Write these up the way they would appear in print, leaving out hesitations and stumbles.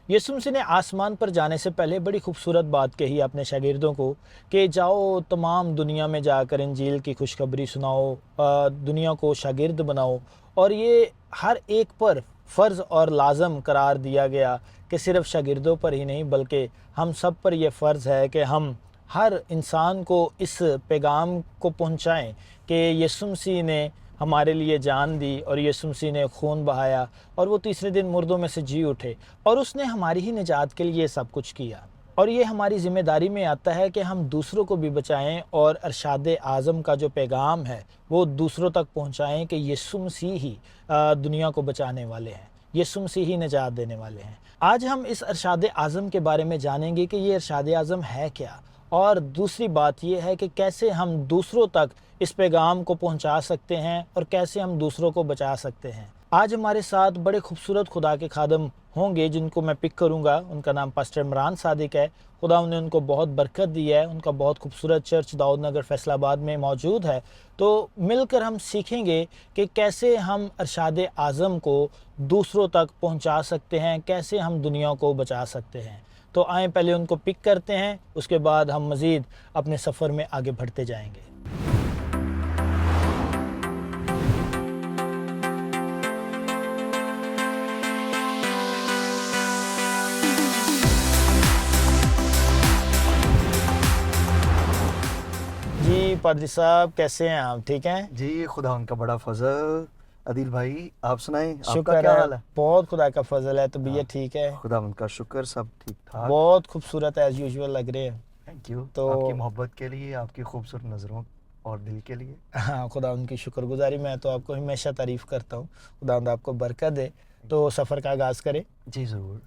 यीशु मसीह ने आसमान पर जाने से पहले बड़ी खूबसूरत बात कही अपने शागिर्दों को कि जाओ तमाम दुनिया में जाकर इंजील की खुशखबरी सुनाओ, दुनिया को शागिर्द बनाओ। और ये हर एक पर फ़र्ज़ और लाजम करार दिया गया कि सिर्फ़ शागिर्दों पर ही नहीं बल्कि हम सब पर यह फ़र्ज़ है कि हम हर इंसान को इस पैगाम को पहुंचाएं कि यीशु मसीह ने हमारे लिए जान दी और यीशु मसीह ने खून बहाया और वो तीसरे दिन मुर्दों में से जी उठे और उसने हमारी ही निजात के लिए सब कुछ किया। और ये हमारी ज़िम्मेदारी में आता है कि हम दूसरों को भी बचाएं और अरशाद आज़म का जो पैगाम है वो दूसरों तक पहुंचाएं कि यीशु मसीह ही दुनिया को बचाने वाले हैं, यीशु मसीह ही निजात देने वाले हैं। आज हम इस अरशाद आज़म के बारे में जानेंगे कि ये अरशाद आज़म है क्या, और दूसरी बात यह है कि कैसे हम दूसरों तक इस पैगाम को पहुंचा सकते हैं और कैसे हम दूसरों को बचा सकते हैं। आज हमारे साथ बड़े खूबसूरत खुदा के खादम होंगे जिनको मैं पिक करूंगा। उनका नाम पास्टर इमरान सादिक है। खुदा ने उनको बहुत बरकत दी है। उनका बहुत खूबसूरत चर्च दाऊद नगर फैसलाबाद में मौजूद है। तो मिलकर हम सीखेंगे कि कैसे हम अरशाद आज़म को दूसरों तक पहुंचा सकते हैं, कैसे हम दुनिया को बचा सकते हैं। तो आएँ पहले उनको पिक करते हैं, उसके बाद हम मज़ीद अपने सफ़र में आगे बढ़ते जाएंगे। जी पादरी साहब, कैसे हैं आप? ठीक हैं जी, खुदा उनका बड़ा फजल। अदिल भाई, आप सुनाएं, आपका शुक्र क्या है, हाल है? बहुत खुदा का फजल है। तबीयत ठीक है? खुदा उनका शुक्र, सब ठीक ठाक। बहुत खूबसूरत एज यूजुअल लग रहे हैं। थैंक यू तो आपकी मोहब्बत के लिए, आपकी खूबसूरत नज़रों और दिल के लिए। हाँ, खुदा उनकी शुक्रगुजारी। मैं तो आपको हमेशा तारीफ़ करता हूँ। खुदा आपको बरकत दे। तो सफ़र का आगाज़ करें। जी ज़रूर।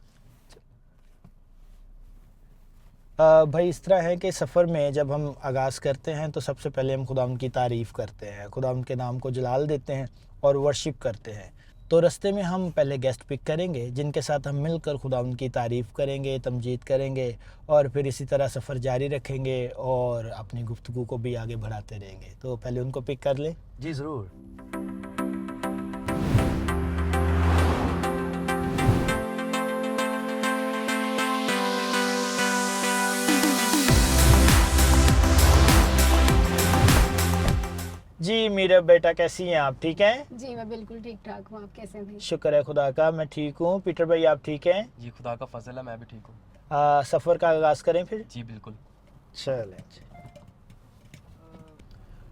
भाई इस तरह है कि सफ़र में जब हम आगाज़ करते हैं तो सबसे पहले हम खुदा की तारीफ़ करते हैं, खुदा के नाम को जलाल देते हैं और वर्शिप करते हैं। तो रास्ते में हम पहले गेस्ट पिक करेंगे जिनके साथ हम मिलकर खुदा की तारीफ़ करेंगे, तमजीद करेंगे और फिर इसी तरह सफ़र जारी रखेंगे और अपनी गुफ्तगू को भी आगे बढ़ाते रहेंगे। तो पहले उनको पिक कर लें। जी ज़रूर। जी मेरा बेटा, कैसी हैं आप? ठीक हैं? जी मैं बिल्कुल ठीक ठाक हूँ। आप कैसे हैं भाई? शुक्र है खुदा का, मैं ठीक हूँ। पीटर भाई, आप ठीक हैं? जी खुदा का फजल है, मैं भी ठीक हूँ। सफ़र का आगाज़ करें फिर। जी बिल्कुल। चलें।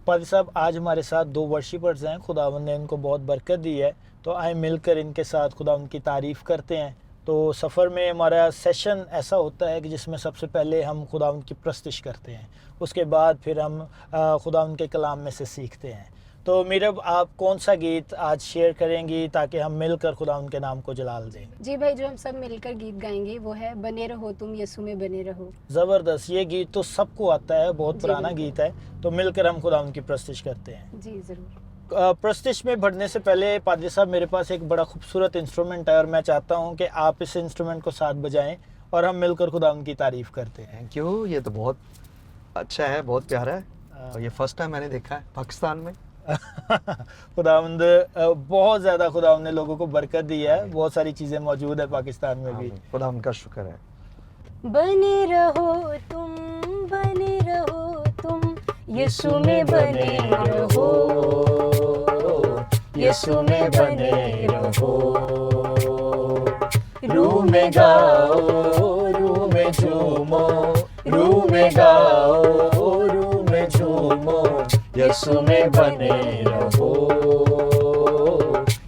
पादरी साहब, आज हमारे साथ दो वर्शिपर्स हैं। खुदावंद ने इनको बहुत बरकत दी है, तो आए मिलकर इनके साथ खुदा उनकी तारीफ़ करते हैं। तो सफ़र में हमारा सेशन ऐसा होता है कि जिसमें सबसे पहले हम खुदा उनकी प्रस्तिश करते हैं, उसके बाद फिर हम खुदा उनके कलाम में से सीखते हैं। तो मेरा आप कौन सा गीत आज शेयर करेंगी ताकि हम मिलकर खुदा उनके नाम को जलाल दें? जी भाई, जो हम सब मिलकर गीत गाएंगे वो है बने रहो तुम यीशु में बने रहो। ज़बरदस्त, ये गीत तो सबको आता है, बहुत जी, पुराना बिल्कुल। गीत है। तो मिलकर हम खुदा उनकी प्रस्तिश करते हैं। जी ज़रूर। प्रस्तिश में बढ़ने से पहले पादरी साहब, मेरे पास एक बड़ा खूबसूरत इंस्ट्रूमेंट है और मैं चाहता हूँ कि आप इस इंस्ट्रूमेंट को साथ बजाएं और हम मिलकर खुदा उनकी तारीफ़ करते हैं। Thank you. ये तो बहुत अच्छा है, बहुत प्यारा है और ये फर्स्ट टाइम मैंने देखा है पाकिस्तान में। खुदावंद बहुत ज़्यादा खुदावंद ने लोगों को बरकत दी है। बहुत सारी चीज़ें मौजूद है पाकिस्तान में भी। खुदा उनका शुक्र है। बने रहो तुम, बने रहो तुम यीशु में बने रहो, यीशु में बने रहो। रूह में गाओ, रूह में झूमो, रूह में गाओ, रूह में झूमो, यीशु में बने रहो,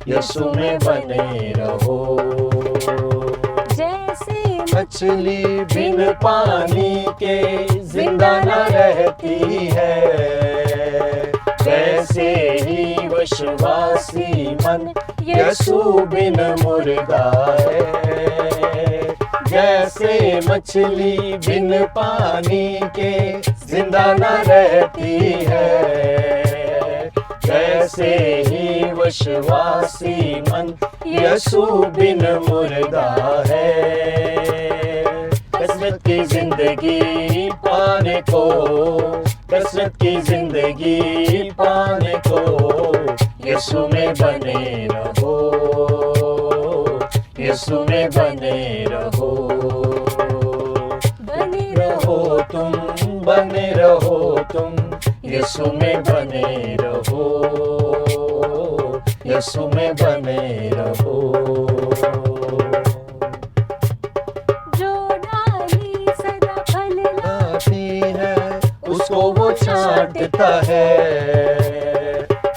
यीशु में बने रहो। जैसे मछली बिन पानी के जिंदा न रहती है, वैसे ही विश्वासी मन यीशु बिन मुर्दा है। जैसे मछली बिन पानी के जिंदा न रहती है, वैसे ही विश्वासी मन यीशु बिन मुर्दा है। कसरत की जिंदगी पाने को, कसरत की जिंदगी पाने को, यीशु में बने रहो, यीशु में बने रहो, बने रहो तुम, बने रहो तुम, यीशु में बने रहो, यीशु में बने रहो। जो डाली सदा फल लाती है उसको वो छांटता है,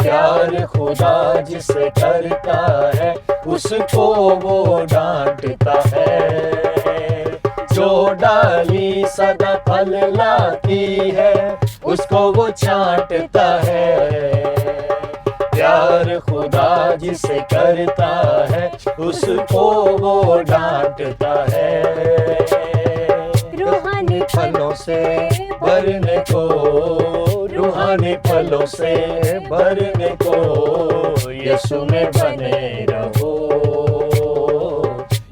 प्यार खुदा जिसे करता है उसको वो डांटता है। जो डाली सदा फल लाती है उसको वो छांटता है, प्यार खुदा जिसे करता है उसको वो डांटता है। रूहानी फलों से भरने को, रूहानी फलों से भरने को, यीशु में बने रहो,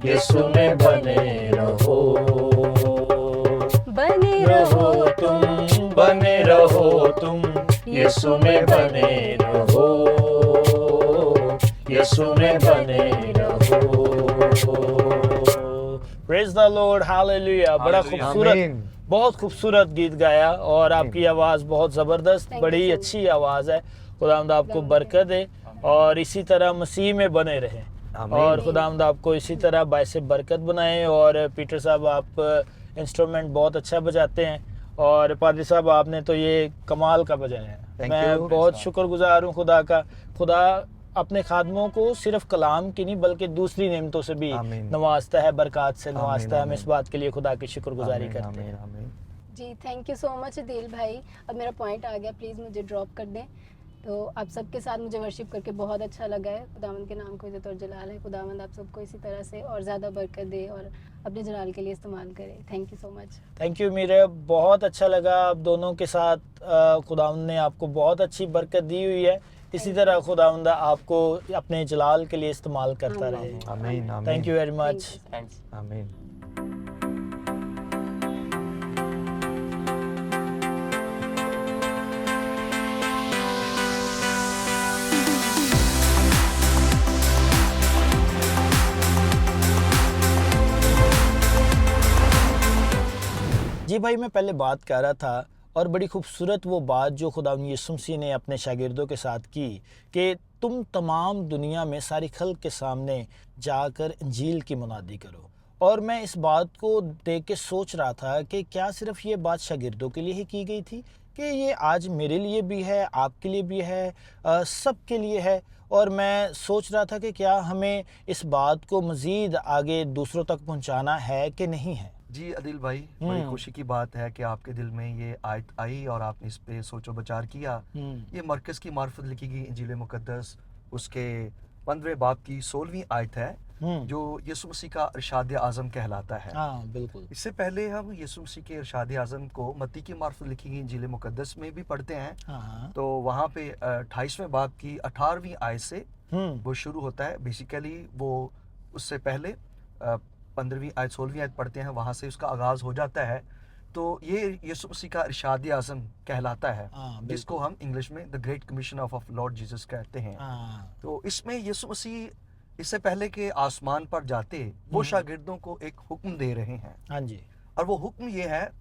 यीशु में बने रहो। बने रहो तुम, बने रहो तुम, यीशु में बने रहो, यीशु में बने रहो। Praise the Lord, hallelujah. बड़ा हालेलुया। खूबसूरत, आमीन। बहुत खूबसूरत गीत गाया और आपकी आवाज़ बहुत ज़बरदस्त, Thank बड़ी you so अच्छी आवाज़ है। खुदावंद आपको बरकत दे और इसी तरह मसीह में बने रहें आमीन। और खुदावंद आपको इसी तरह बायसे बरकत बनाए। और पीटर साहब, आप इंस्ट्रूमेंट बहुत अच्छा बजाते हैं और पादरी साहब आपने तो ये कमाल का बजाया है। Thank मैं you। बहुत शुक्रगुजार हूँ खुदा का। खुदा अपने खादमों को सिर्फ कलाम की नहीं बल्कि दूसरी नेमतों से भी आमीन। नवाजता है, बरकत से आमीन, नवाजता है। हम आमीन। इस बात के लिए खुदा की शुक्रगुजारी आमीन, करते आमीन, हैं। आमीन। जी, थैंक यू सो मच दिल भाई। अब मेरा पॉइंट आ गया, प्लीज़ मुझे ड्रॉप कर दें। तो आप सबके साथ मुझे वर्शिप करके बहुत अच्छा लगा है। खुदावंद के नाम को इज़्ज़त और जलाल है। खुदावंद आप सबको इसी तरह से और ज़्यादा बरकत दे और अपने जलाल के लिए इस्तेमाल करे। Thank you so much. Thank you मीरे, बहुत अच्छा लगा आप दोनों के साथ। खुदावंद ने आपको बहुत अच्छी बरकत दी हुई है। इसी तरह खुदावंद आपको अपने जलाल के लिए इस्तेमाल करता आमीन। रहे। आमीन, आमीन। Thank you very Thank much. you, sir. Thanks. आमीन। जी भाई, मैं पहले बात कर रहा था और बड़ी खूबसूरत वो बात जो खुदा यीशु मसीह ने अपने शागिर्दों के साथ की कि तुम तमाम दुनिया में सारी खल्क के सामने जाकर इंजील की मुनादी करो। और मैं इस बात को देख के सोच रहा था कि क्या सिर्फ ये बात शागिर्दों के लिए ही की गई थी कि ये आज मेरे लिए भी है, आपके लिए भी है, सब के लिए है। और मैं सोच रहा था कि क्या हमें इस बात को मज़ीद आगे दूसरों तक पहुंचाना है कि नहीं है। जी अदिल भाई, बड़ी खुशी की बात है कि आपके दिल में ये आयत आई और आपने इस पे सोचो विचार किया। ये मरकज़ की मार्फत लिखी गई इंजील मुक़द्दस उसके 15वें बाब की 16वीं आयत है जो यीशु मसीह का इरशाद आज़म कहलाता है। हाँ बिल्कुल। इससे पहले हम यीशु मसीह के इरशाद आज़म को मत्ती की मार्फत लिखी गई इंजील मुक़द्दस में भी पढ़ते हैं। हाँ। तो वहाँ पे 28वें बाब की 18वीं आयत से वो शुरू होता है। बेसिकली वो उससे पहले 15वीं आयत 16वीं आयत पढ़ते हैं, वहाँ से उसका आगाज़ हो जाता है। तो ये यीशु मसीह का इरशाद आज़म कहलाता है, जिसको हम इंग्लिश में the great commission of Lord Jesus कहते हैं। तो इसमें यीशु मसीह इससे पहले के आसमान पर जाते वो शागिर्दों को एक हुक्म दे रहे हैं। हाँ जी। और वो हुक्म ये है,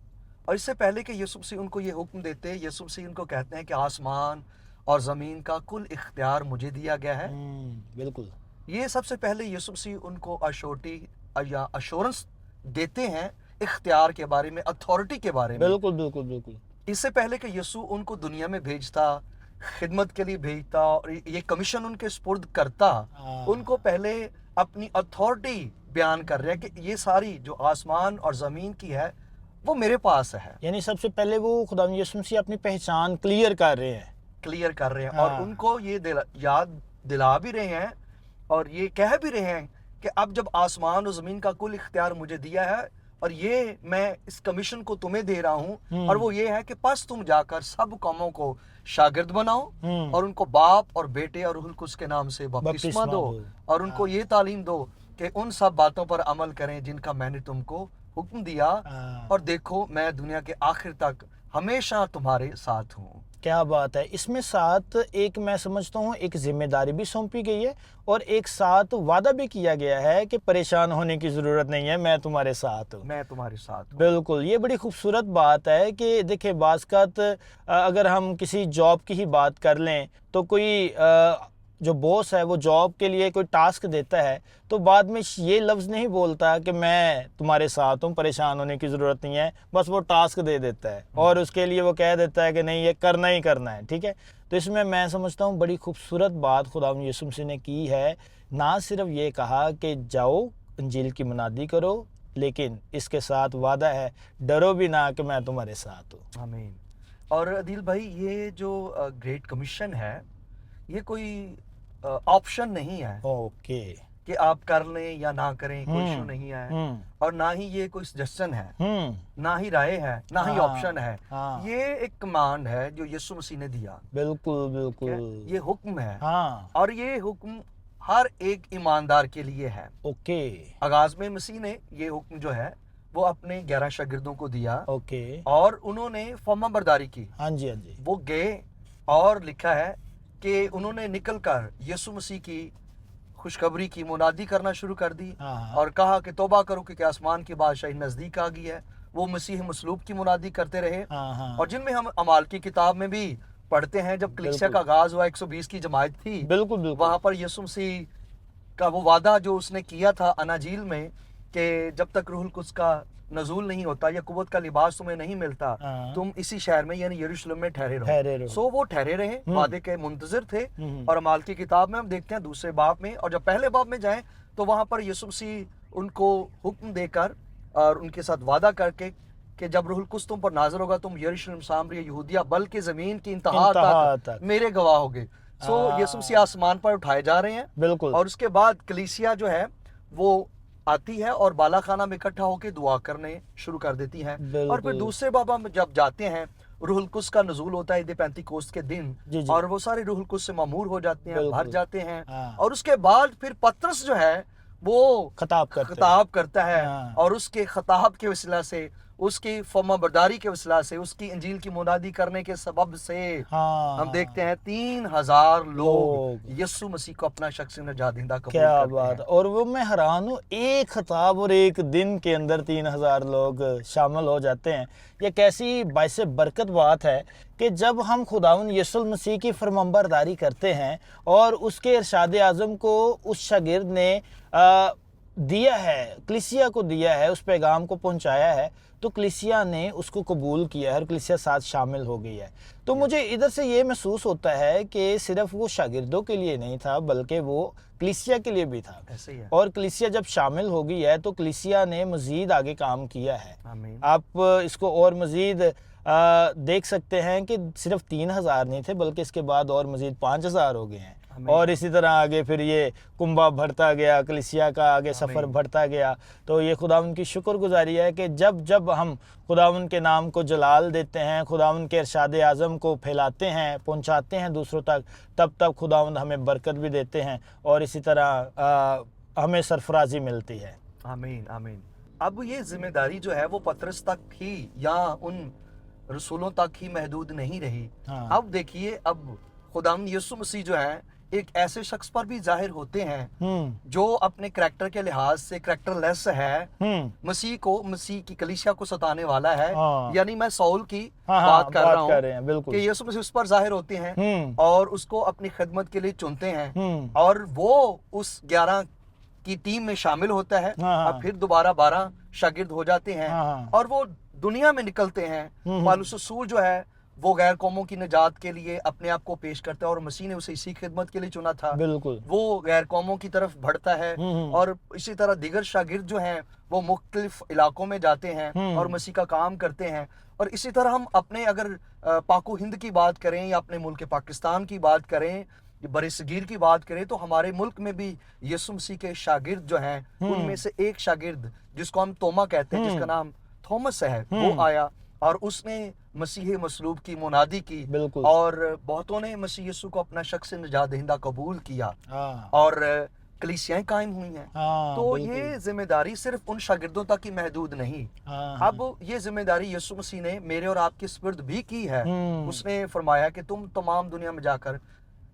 और इससे पहले कि यीशु मसीह उनको ये हुक्म देते, यीशु मसीह उनको कहते हैं कि आसमान और ज़मीन का कुल इख्तियार मुझे दिया गया है। बिल्कुल। ये सबसे पहले यीशु मसीह उनको अशोर्टी या अश्योरेंस देते हैं इख्तियार के बारे में, अथॉरिटी के बारे में। बिल्कुल बिल्कुल बिल्कुल। इससे पहले कि यीशु उनको दुनिया में भेजता, खिदमत के लिए भेजता और ये कमीशन उनके सुपुर्द करता, उनको पहले अपनी अथॉरिटी बयान कर रहे हैं कि ये सारी जो आसमान और ज़मीन की है वो मेरे पास है। यानी सबसे पहले वो खुदा यीशु मसीह अपनी पहचान क्लियर कर रहे हैं। क्लियर कर रहे हैं और उनको ये याद दिला भी रहे हैं और ये कह भी रहे हैं कि अब जब आसमान और ज़मीन का कुल इख्तियार मुझे दिया है और ये मैं इस कमीशन को तुम्हें दे रहा हूँ, और वो ये है कि बस तुम जाकर सब कौमों को शागिर्द बनाओ और उनको बाप और बेटे और रूहुल कुद्स के नाम से बपतिस्मा दो और उनको ये तालीम दो कि उन सब बातों पर अमल करें जिनका मैंने तुमको हुक्म दिया, और देखो मैं दुनिया के आखिर तक हमेशा तुम्हारे साथ हूँ। क्या बात है। इसमें साथ एक मैं समझता हूँ एक जिम्मेदारी भी सौंपी गई है और एक साथ वादा भी किया गया है कि परेशान होने की ज़रूरत नहीं है, मैं तुम्हारे साथ हूँ। मैं तुम्हारे साथ हूँ। बिल्कुल, ये बड़ी खूबसूरत बात है कि देखिए बाज़-औक़ात अगर हम किसी जॉब की ही बात कर लें तो कोई जो बॉस है वो जॉब के लिए कोई टास्क देता है तो बाद में ये लफ्ज़ नहीं बोलता कि मैं तुम्हारे साथ हूँ, परेशान होने की ज़रूरत नहीं है, बस वो टास्क दे देता है और उसके लिए वो कह देता है कि नहीं ये करना ही करना है, ठीक है। तो इसमें मैं समझता हूँ बड़ी खूबसूरत बात खुदावंद यीशु मसीह ने की है। ना सिर्फ ये कहा कि जाओ इंजील की मुनादी करो, लेकिन इसके साथ वादा है डरो भी ना कि मैं तुम्हारे साथ हूँ। आमीन। और अदील भाई ये जो ग्रेट कमीशन है ये कोई ऑप्शन नहीं है ओके। कि आप कर लें या ना करें, कोई इशू नहीं है। और ना ही ये कोई सजेशन है, ना ही राय है, ना ही हाँ, ऑप्शन है। हाँ। ये एक कमांड है जो यीशु मसीह ने दिया। बिल्कुल ठीक है? बिल्कुल। ये हुक्म है। हाँ। और ये हुक्म हर एक ईमानदार के लिए है। ओके। आगाज में मसीह ने ये हुक्म जो है वो अपने 11 शागिर्दों को दिया ओके। और उन्होंने फर्माबरदारी की। हाँ जी, हाँ जी। वो गए और लिखा है कि उन्होंने निकलकर यीशु मसीह की खुशखबरी की मुनादी करना शुरू कर दी हाँ। और कहा कि तौबा करो क्योंकि आसमान की बादशाही नजदीक आ गई है। वो मसीह मसलूब की मुनादी करते रहे। हाँ। और जिनमें हम अमाल की किताब में भी पढ़ते हैं जब कलीसिया का आगाज हुआ 120 की जमात थी, बिल्कुल बिल्कुल। वहां पर यीशु मसीह का वो वादा जो उसने किया था अनाजील में कि जब तक रूहुल कुद्स का नजूल नहीं होता या कुव्वत का लिबास तुम्हें नहीं मिलता, हाँ। तुम इसी शहर में यानी यरूशलेम में ठहरे ठहरे रहो। रहो। सो वो ठहरे रहे, वादे के मुंतजिर थे। हम्म। और अमाल की किताब में हम देखते हैं दूसरे बाब में, और जब पहले बाब में जाएं तो वहां पर यीशु मसीह उनको हुक्म देकर और उनके साथ वादा करके कि जब रूहुल कुद्स तुम पर नाज़िर होगा तुम यरूशलेम, सामरिया, यहूदिया बल्कि जमीन की इंतहा तक मेरे गवाह होगे। सो यीशु मसीह आसमान पर उठाए जा रहे हैं। बिल्कुल। और उसके बाद कलीसिया जो है वो आती है और बालाखाना में इकट्ठा होकर दुआ करने शुरू कर देती है। और फिर दूसरे बाबा में जब जाते हैं रूहुल कुद्स का नजूल होता है ईद पेंतीकोस्त के दिन, जी जी। और वो सारे रूहुल कुद्स से मामूर हो जाते हैं, भर जाते हैं। हाँ। और उसके बाद फिर पतरस जो है वो खताब करता है। हाँ। और उसके खताब के वसीला से, उसकी फर्माबरदारी के वसीला से, उसकी इंजील की मुनादी करने के सबब से हाँ। हम देखते हैं 3000 लोग यीशु मसीह को अपना शख्सी नजात देंदा कबूल क्या करते बात हैं। और वो मैं हैरान हूँ, एक खताब और एक दिन के अंदर 3000 लोग शामिल हो जाते हैं। ये कैसी बाइसे बरकत बात है कि जब हम खुदावंद यीशु मसीह की फरमाबरदारी करते हैं और उसके इरशाद आज़म को उस शागिर्द ने दिया है, कलीसिया को दिया है, उस पैगाम को पहुंचाया है, तो कलीसिया ने उसको कबूल किया है और कलीसिया साथ शामिल हो गई है। तो मुझे इधर से ये महसूस होता है कि सिर्फ वो शागिर्दों के लिए नहीं था बल्कि वो कलीसिया के लिए भी था। ऐसे ही है। और कलीसिया जब शामिल हो गई है तो कलीसिया ने मज़ीद आगे काम किया है। आमीन। आप इसको और मज़ीद देख सकते हैं कि सिर्फ 3000 नहीं थे बल्कि इसके बाद और मज़ीद 5000 हो गए हैं। और इसी तरह आगे फिर ये कुंभा बढ़ता गया, कलीसिया का आगे सफ़र बढ़ता गया। तो ये खुदावंद की शुक्रगुजारी है कि जब जब हम खुदावंद के नाम को जलाल देते हैं, खुदावंद के इरशाद आज़म को फैलाते हैं, पहुंचाते हैं दूसरों तक, तब तब खुदावंद हमें बरकत भी देते हैं और इसी तरह हमें सरफराजी मिलती है। आमीन आमीन। अब ये जिम्मेदारी जो है वो पतरस तक ही या उन रसूलों तक ही महदूद नहीं रही। हाँ। अब देखिए, अब खुदावंद यीशु मसीह जो है एक ऐसे शख्स पर भी जाहिर होते हैं जो अपने करैक्टर के लिहाज से करैक्टरलेस है, मसीह की कलीसिया को सताने वाला है। हाँ। यानी मैं सौल की हाँ, बात कर रहा हूँ बिल्कुल। कि यीशु मसीह उस पर जाहिर होते हैं और उसको अपनी खिदमत के लिए चुनते हैं और वो उस 11 की टीम में शामिल होता है। हाँ। अब फिर दोबारा 12 शागिर्द हो जाते हैं। हाँ। और वो दुनिया में निकलते हैं। पौलुस रसूल जो है वो गैर कौमों की निजात के लिए अपने आप को पेश करता है और मसीह ने उसे इसी खिदमत के लिए चुना था। बिल्कुल। वो गैर कौमों की तरफ बढ़ता है और इसी तरह दीगर शागिर्द जो हैं वो मुख्तलिफ इलाकों में जाते हैं और मसीह का काम करते हैं। और इसी तरह हम अपने अगर पाको हिंद की बात करें या अपने मुल्क पाकिस्तान की बात करें, बरसगीर की बात करें, तो हमारे मुल्क में भी यीशु मसीह के शागिर्द जो हैं उनमें से एक शागिर्द जिसको हम तोमा कहते हैं, जिसका नाम थॉमस है, वो आया और उसने मसीह मसलूब की मुनादी की और बहुतों ने मसीह यीशु को अपना शख्स निजात दहिंदा कबूल किया। और कलीसियाएं कायम हुई हैं। हाँ, तो बिल्कुल। ये जिम्मेदारी सिर्फ उन शागिर्दों तक ही महदूद नहीं, हाँ, अब ये जिम्मेदारी यीशु मसीह ने मेरे और आपके सुपुर्द भी की है। उसने फरमाया कि तुम तमाम दुनिया में जाकर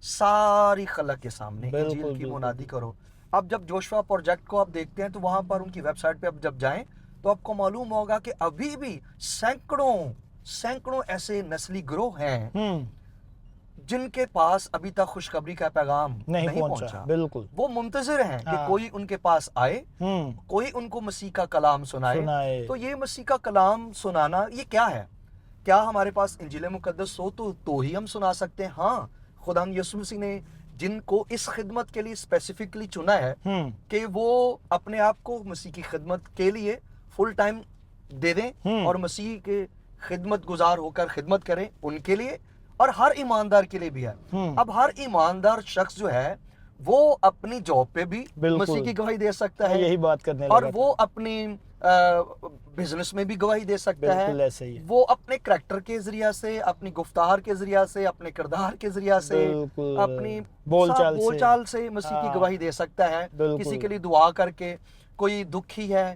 सारी खलक के सामने बिल्कुल, इंजील की बिल्कुल। मुनादी करो। अब जब जोशुआ प्रोजेक्ट को आप देखते हैं तो वहां पर उनकी वेबसाइट पे आप जब जाएं तो आपको मालूम होगा कि अभी भी सैकड़ों ऐसे नस्ली ग्रोह हैं जिनके पास अभी तक खुशखबरी का पैगाम नहीं नहीं पहुंचा, पहुंचा। बिल्कुल। वो मुंतजिर हैं कि हाँ। कोई उनके पास आए, कोई उनको मसीह का कलाम सुनाए। तो ये मसीह का कलाम सुनाना ये क्या है? क्या हमारे पास इंजील मुकद्दस हो तो ही हम सुना सकते हैं? हाँ, खुदा यीशु मसीह ने जिनको इस खिदमत के लिए स्पेसिफिकली चुना है कि वो अपने आप को मसीह की खिदमत के लिए फुल टाइम दे दें और मसीह के खिदमत गुजार होकर खिदमत करें, उनके लिए और हर ईमानदार के लिए भी है। अब हर ईमानदार शख्स जो है वो अपनी जॉब पे भी मसीह की गवाही दे सकता है, यही बात करने और लगा वो अपनी बिजनेस में भी गवाही दे सकता बिल्कुल है। ऐसे ही है। वो अपने करैक्टर के जरिया से, अपनी गुफ्तार के जरिया से, अपने किरदार के जरिया से, बिल्कुल। अपनी बोलचाल से मसीह की हाँ। गवाही दे सकता है। बिल्कुल। किसी के लिए दुआ करके, कोई दुखी है,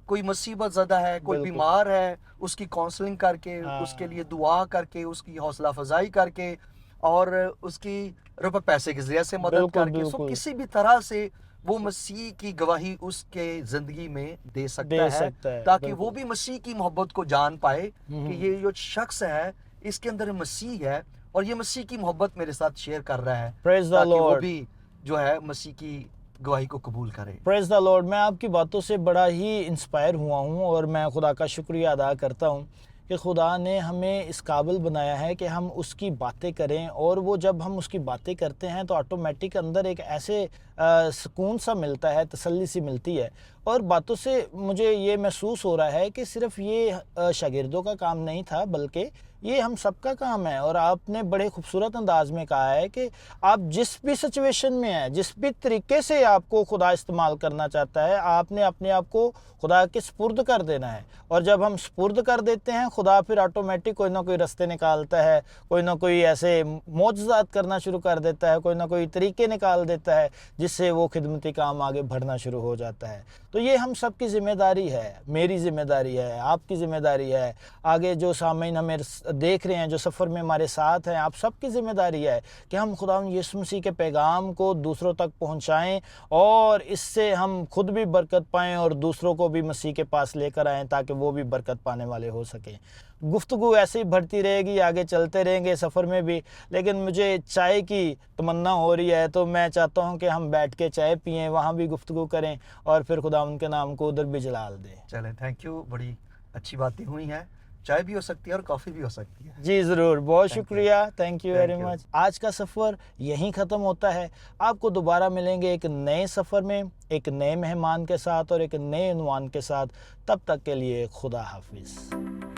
कोई मुसीबत ज़दा है, कोई बिल्कुल। बीमार है, उसकी काउंसलिंग करके, हाँ। उसके लिए दुआ करके, उसकी हौसला अफजाई करके और उसकी रुपए पैसे के जरिए से मदद बिल्कुल, करके, सो बिल्कुल। किसी भी तरह से वो मसीह की गवाही उसके जिंदगी में दे सकता है, ताकि वो भी मसीह की मोहब्बत को जान पाए कि ये जो शख्स है इसके अंदर मसीह है और ये मसीह की मोहब्बत मेरे साथ शेयर कर रहा है, Praise the ताकि वो Lord। भी जो है मसीह की गवाही को कबूल करे। Praise the Lord. मैं आपकी बातों से बड़ा ही इंस्पायर हुआ हूँ और मैं खुदा का शुक्रिया अदा करता हूँ कि खुदा ने हमें इस काबिल बनाया है कि हम उसकी बातें करें, और वो जब हम उसकी बातें करते हैं तो ऑटोमेटिक अंदर एक ऐसे सुकून सा मिलता है, तसल्ली सी मिलती है। और बातों से मुझे ये महसूस हो रहा है कि सिर्फ ये शागिर्दों का काम नहीं था, बल्कि ये हम सबका काम है। और आपने बड़े खूबसूरत अंदाज में कहा है कि आप जिस भी सिचुएशन में हैं, जिस भी तरीके से आपको खुदा इस्तेमाल करना चाहता है, आपने अपने आप को खुदा के स्पुर्द कर देना है। और जब हम स्पुर्द कर देते हैं, खुदा फिर ऑटोमेटिक कोई ना कोई रास्ते निकालता है, कोई ना कोई ऐसे मौजज़ात करना शुरू कर देता है, कोई ना कोई तरीके निकाल देता है जिससे वो खिदमती काम आगे बढ़ना शुरू हो जाता है। तो ये हम सब की ज़िम्मेदारी है, मेरी ज़िम्मेदारी है, आपकी ज़िम्मेदारी है, आगे जो सामईन हमें देख रहे हैं, जो सफ़र में हमारे साथ हैं, आप सबकी ज़िम्मेदारी है कि हम खुदा यीशु मसीह के पैगाम को दूसरों तक पहुंचाएं और इससे हम खुद भी बरकत पाएं और दूसरों को भी मसीह के पास लेकर आएं, ताकि वो भी बरकत पाने वाले हो सकें। गुफ्तगू ऐसे ही बढ़ती रहेगी, आगे चलते रहेंगे सफ़र में भी, लेकिन मुझे चाय की तमन्ना हो रही है, तो मैं चाहता हूं कि हम बैठ के चाय पिएं, वहां भी गुफ्तगू करें और फिर खुदा उनके नाम को उधर भी जलाल दें। चले, थैंक यू, बड़ी अच्छी बातें हुई हैं। चाय भी हो सकती है और कॉफ़ी भी हो सकती है। जी ज़रूर, बहुत Thank you. शुक्रिया, thank you very Thank you. Much. आज का सफ़र यहीं ख़त्म होता है। आपको दोबारा मिलेंगे एक नए सफ़र में, एक नए मेहमान के साथ और एक नए उन्वान के साथ। तब तक के लिए खुदा हाफिज़।